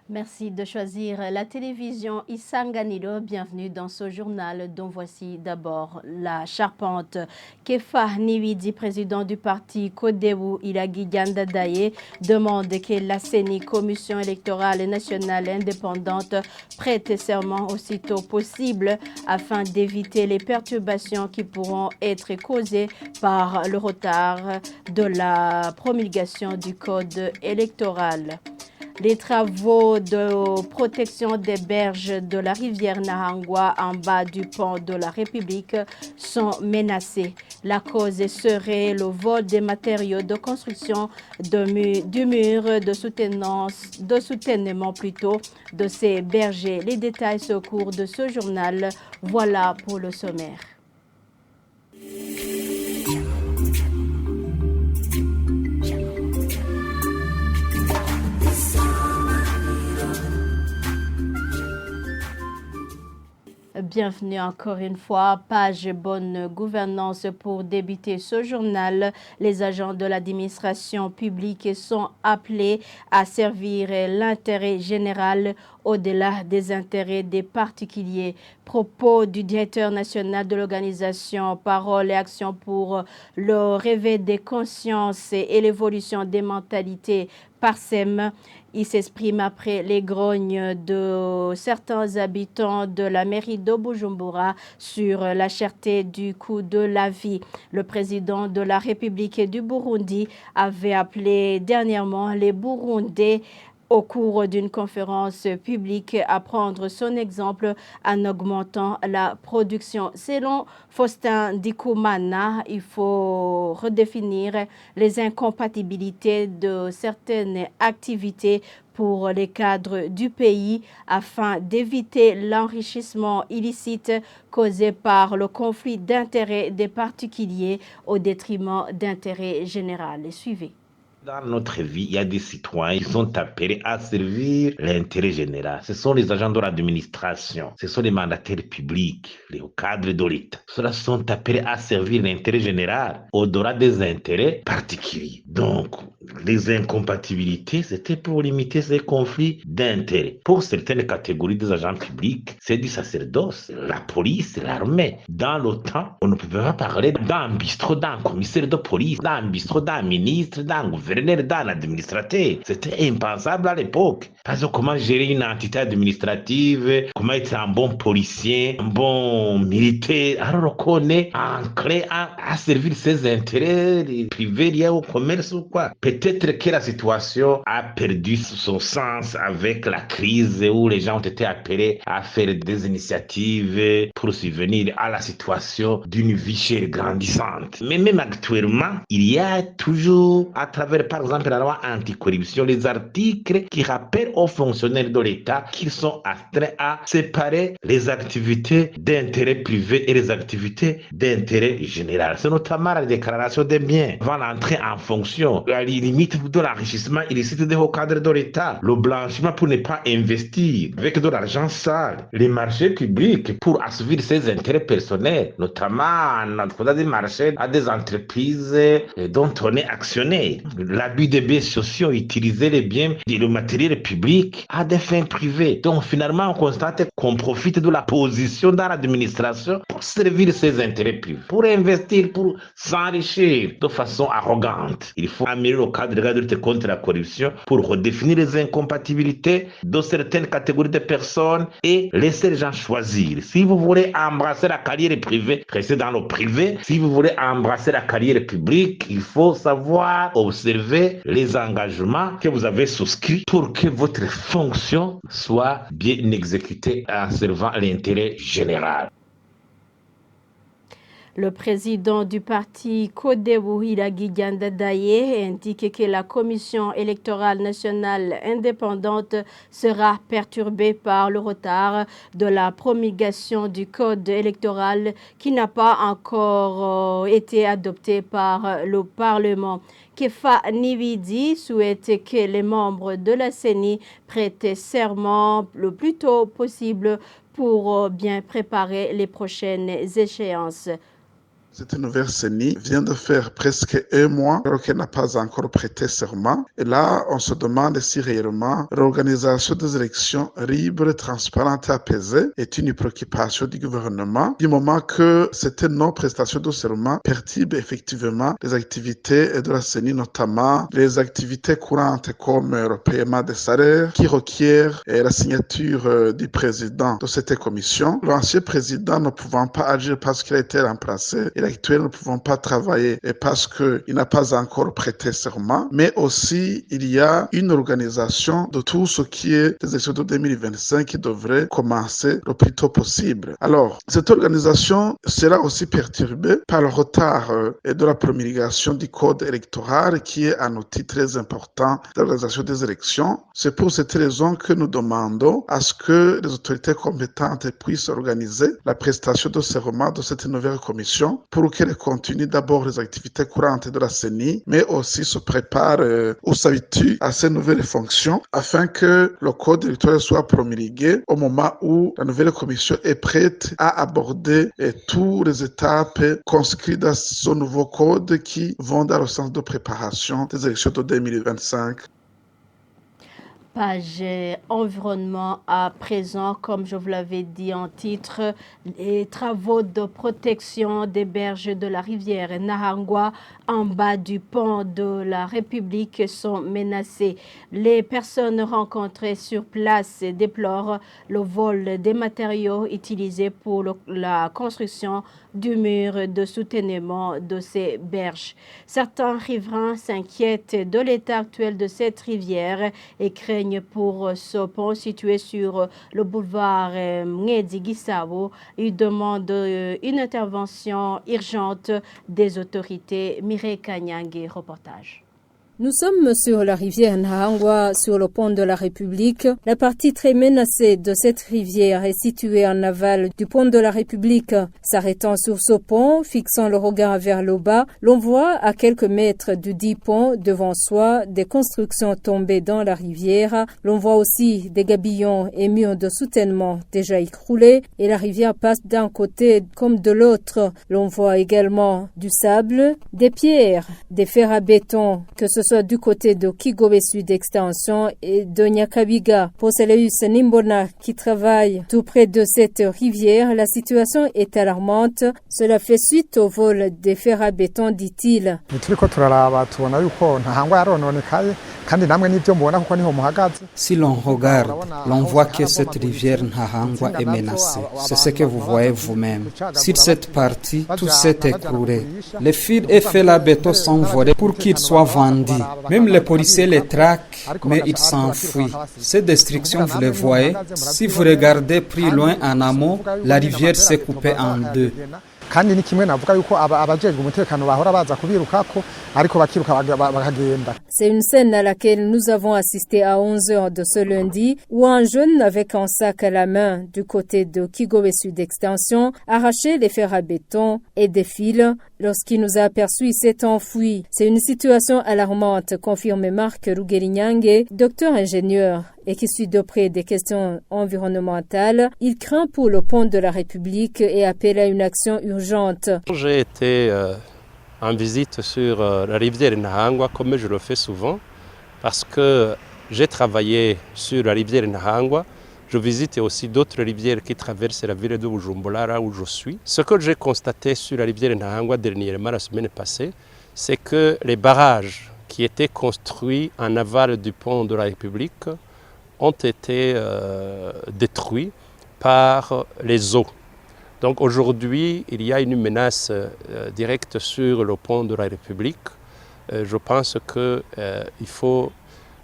Merci de choisir la télévision Isanganiro. Bienvenue dans ce journal dont voici d'abord la charpente. Kefa Niwidi, président du parti Kodewu Ilagi Gandadaye, demande que la CENI, Commission électorale nationale indépendante, prête serment aussitôt possible afin d'éviter les perturbations qui pourront être causées par le retard de la promulgation du code électoral. Les travaux de protection des berges de la rivière Nahangwa en bas du pont de la République sont menacés. La cause serait le vol des matériaux de construction du mur de soutènement plutôt de ces bergers. Les détails au cours de ce journal. Voilà pour le sommaire. Bienvenue encore une fois, page bonne gouvernance pour débuter ce journal. Les agents de l'administration publique sont appelés à servir l'intérêt général au-delà des intérêts des particuliers. Propos du directeur national de l'organisation Parole et Action pour le réveil des consciences et l'évolution des mentalités PARSEM. Il s'exprime après les grognes de certains habitants de la mairie de Bujumbura sur la cherté du coût de la vie. Le président de la République du Burundi avait appelé dernièrement les Burundais au cours d'une conférence publique à prendre son exemple en augmentant la production. Selon Faustin Ndikumana, il faut redéfinir les incompatibilités de certaines activités pour les cadres du pays afin d'éviter l'enrichissement illicite causé par le conflit d'intérêts des particuliers au détriment d'intérêts généraux. Suivez. Dans notre vie, il y a des citoyens qui sont appelés à servir l'intérêt général. Ce sont les agents de l'administration, ce sont les mandataires publics, les cadres de l'État. Ceux-là sont appelés à servir l'intérêt général au-delà des intérêts particuliers. Donc, les incompatibilités, c'était pour limiter ces conflits d'intérêts. Pour certaines catégories des agents publics, c'est du sacerdoce, la police, l'armée. Dans l'OTAN, on ne peut pas parler d'un bistrot, d'un commissaire de police, d'un bistrot, d'un ministre, d'un gouverneur, dans l'administrateur. C'était impensable à l'époque. Parce que comment gérer une entité administrative, comment être un bon policier, un bon militaire. Alors qu'on est enclin à servir ses intérêts privés liés au commerce ou quoi. Peut-être que la situation a perdu son sens avec la crise où les gens ont été appelés à faire des initiatives pour subvenir à la situation d'une vie chère grandissante. Mais même actuellement, il y a toujours à travers par exemple la loi anticorruption, les articles qui rappellent aux fonctionnaires de l'État qu'ils sont astreints à séparer les activités d'intérêt privé et les activités d'intérêt général. C'est notamment la déclaration des biens avant l'entrée en fonction, la limite de l'enrichissement illicite des hauts cadres de l'État, le blanchiment pour ne pas investir avec de l'argent sale, les marchés publics pour assouvir ses intérêts personnels, notamment en faisant des marchés à des entreprises dont on est actionnaire. L'abus des biens sociaux, utiliser les biens et le matériel public à des fins privées. Donc finalement, on constate qu'on profite de la position dans l'administration pour servir ses intérêts privés, pour investir, pour s'enrichir de façon arrogante. Il faut améliorer le cadre de lutte contre la corruption pour redéfinir les incompatibilités de certaines catégories de personnes et laisser les gens choisir. Si vous voulez embrasser la carrière privée, restez dans le privé. Si vous voulez embrasser la carrière publique, il faut savoir observer les engagements que vous avez souscrits pour que votre fonction soit bien exécutée en servant l'intérêt général. Le président du parti Kodewu Ilagi Gandadaye indique que la Commission électorale nationale indépendante sera perturbée par le retard de la promulgation du code électoral qui n'a pas encore été adopté par le Parlement. Kefa Niwidi souhaite que les membres de la CENI prêtent serment le plus tôt possible pour bien préparer les prochaines échéances. Cette nouvelle CENI vient de faire presque un mois alors qu'elle n'a pas encore prêté serment. Et là, on se demande si réellement l'organisation des élections libres, transparentes et apaisées est une préoccupation du gouvernement, du moment que cette non-prestation de serment perturbe effectivement les activités de la CENI, notamment les activités courantes comme le paiement des salaires, qui requiert la signature du président de cette commission. L'ancien président ne pouvant pas agir parce qu'il a été remplacé et l'actuel ne pouvant pas travailler parce qu'il n'a pas encore prêté serment, mais aussi il y a une organisation de tout ce qui est des élections de 2025 qui devrait commencer le plus tôt possible. Alors, cette organisation sera aussi perturbée par le retard de la promulgation du code électoral qui est un outil très important de l'organisation des élections. C'est pour cette raison que nous demandons à ce que les autorités compétentes puissent organiser la prestation de serment de cette nouvelle commission pour qu'elle continue d'abord les activités courantes de la CENI, mais aussi se prépare ou s'habitue à ces nouvelles fonctions afin que le code électoral soit promulgué au moment où la nouvelle commission est prête à aborder toutes les étapes conscrites dans ce nouveau code qui vont dans le sens de préparation des élections de 2025. Page environnement à présent, comme je vous l'avais dit en titre, les travaux de protection des berges de la rivière Nahangwa en bas du pont de la République sont menacés. Les personnes rencontrées sur place déplorent le vol des matériaux utilisés pour la construction du mur de soutènement de ces berges. Certains riverains s'inquiètent de l'état actuel de cette rivière et craignent pour ce pont situé sur le boulevard Mngedi Gisabo. Ils demandent une intervention urgente des autorités. Mireille Kanyangé, reportage. Nous sommes sur la rivière Nahangwa, sur le pont de la République. La partie très menacée de cette rivière est située en aval du pont de la République. S'arrêtant sur ce pont, fixant le regard vers le bas, l'on voit à quelques mètres du dit pont devant soi des constructions tombées dans la rivière. L'on voit aussi des gabillons et murs de soutènement déjà écroulés et la rivière passe d'un côté comme de l'autre. L'on voit également du sable, des pierres, des fers à béton, que ce soit du côté de Kigobe Sud Extension et de Nyakabiga. Pour Céléus Nimbona qui travaille tout près de cette rivière, la situation est alarmante. Cela fait suite au vol des fers à béton, dit-il. Si l'on regarde, l'on voit que cette rivière Nahangwa est menacée. C'est ce que vous voyez vous-même. Sur cette partie, tout s'est écroulé. Les fils et fers à béton sont volés pour qu'ils soient vendus. Même les policiers les traquent, mais ils s'enfuient. Ces destructions, vous les voyez. Si vous regardez plus loin en amont, la rivière s'est coupée en deux. C'est une scène à laquelle nous avons assisté à 11h de ce lundi où un jeune avec un sac à la main du côté de Kigobe Sud Extension arrachait les fers à béton et des fils. Lorsqu'il nous a aperçus, il s'est enfui. C'est une situation alarmante, confirme Marc Rugerinyange, docteur ingénieur et qui suit de près des questions environnementales. Il craint pour le pont de la République et appelle à une action urgente. J'ai été en visite sur la rivière Nahangwa, comme je le fais souvent, parce que j'ai travaillé sur la rivière Nahangwa. Je visite aussi d'autres rivières qui traversent la ville de Bujumbura, là où je suis. Ce que j'ai constaté sur la rivière Nahangwa dernièrement, la semaine passée, c'est que les barrages qui étaient construits en aval du pont de la République ont été détruits par les eaux. Donc aujourd'hui, il y a une menace directe sur le pont de la République. Je pense qu'il faut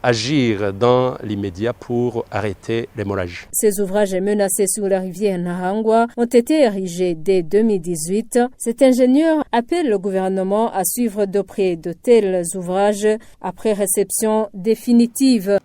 agir dans l'immédiat pour arrêter l'hémorragie. Ces ouvrages menacés sur la rivière Nahangwa ont été érigés dès 2018. Cet ingénieur appelle le gouvernement à suivre de près de tels ouvrages après réception définitive.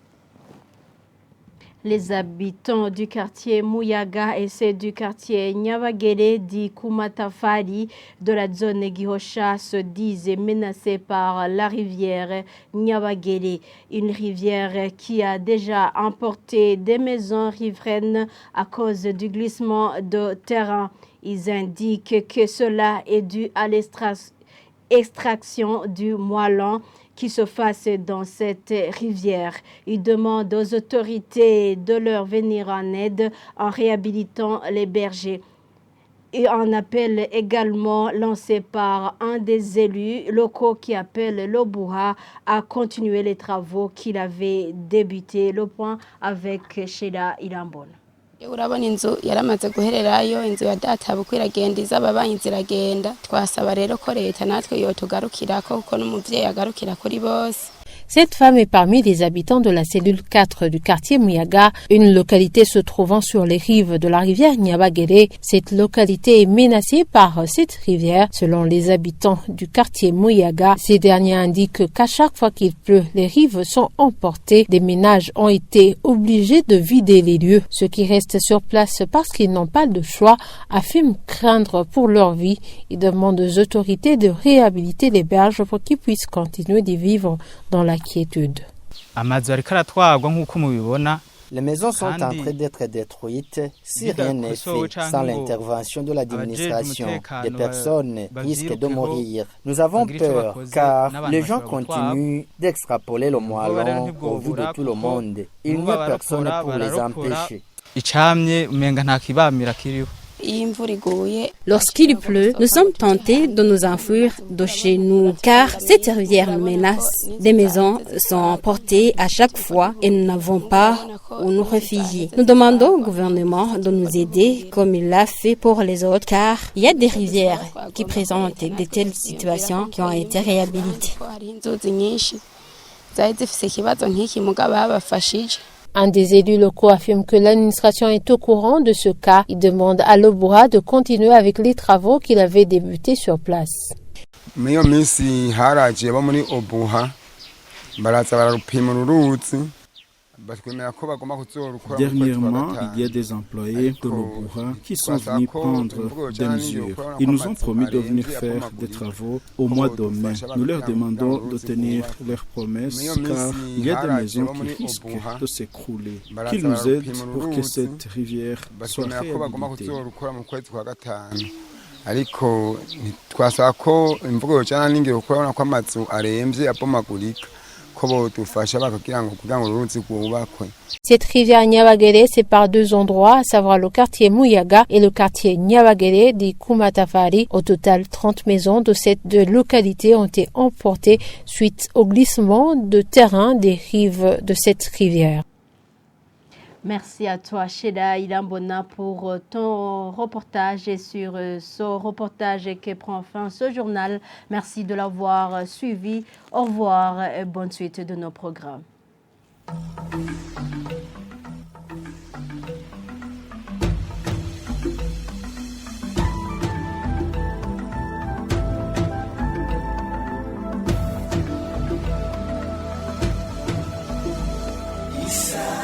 Les habitants du quartier Muyaga et ceux du quartier Nyabagere dit Kumatafari de la zone Gihosha se disent menacés par la rivière Nyabagere, une rivière qui a déjà emporté des maisons riveraines à cause du glissement de terrain. Ils indiquent que cela est dû à l'extraction du moellon qui se fasse dans cette rivière. Ils demandent aux autorités de leur venir en aide en réhabilitant les bergers. Et un appel également lancé par un des élus locaux qui appelle l'Obouha à continuer les travaux qu'il avait débutés. Le point avec Sheila Ilambon. urabona inzu yaramaze guhererayo inzu ya data bukwiragenda izababanyi ziragenda twasaba rero ko leta natwe yotugarukirako kuko n'umuvyeyi agarukira kuri bose. Cette femme est parmi les habitants de la cellule 4 du quartier Muyaga, une localité se trouvant sur les rives de la rivière Nyabagere. Cette localité est menacée par cette rivière. Selon les habitants du quartier Muyaga, ces derniers indiquent qu'à chaque fois qu'il pleut, les rives sont emportées. Des ménages ont été obligés de vider les lieux. Ceux qui restent sur place parce qu'ils n'ont pas de choix affirment craindre pour leur vie. Ils demandent aux autorités de réhabiliter les berges pour qu'ils puissent continuer de vivre dans la quiétude. Les maisons sont en train d'être détruites si rien n'est fait sans l'intervention de l'administration. Des personnes risquent de mourir. Nous avons peur car les gens continuent d'extrapoler le moellon au vu de tout le monde. Il n'y a personne pour les empêcher. Lorsqu'il pleut, nous sommes tentés de nous enfuir de chez nous car cette rivière nous menace. Des maisons sont emportées à chaque fois et nous n'avons pas où nous réfugier. Nous demandons au gouvernement de nous aider comme il l'a fait pour les autres car il y a des rivières qui présentent de telles situations qui ont été réhabilitées. Un des élus locaux affirme que l'administration est au courant de ce cas. Il demande à l'Obouha de continuer avec les travaux qu'il avait débutés sur place. Dernièrement, il y a des employés de l'Obouha qui sont venus prendre des mesures. Ils nous ont promis de venir faire des travaux au mois de mai. Nous leur demandons de tenir leurs promesses car il y a des maisons qui risquent de s'écrouler. Qu'ils nous aident pour que cette rivière soit réhabilitée. Cette rivière Nyabagere sépare deux endroits, à savoir le quartier Muyaga et le quartier Nyabagere de Kumatafari. Au total, 30 maisons de ces deux localités ont été emportées suite au glissement de terrain des rives de cette rivière. Merci à toi, Sheila Ilambona, pour ton reportage et sur ce reportage qui prend fin ce journal. Merci de l'avoir suivi. Au revoir et bonne suite de nos programmes. Isa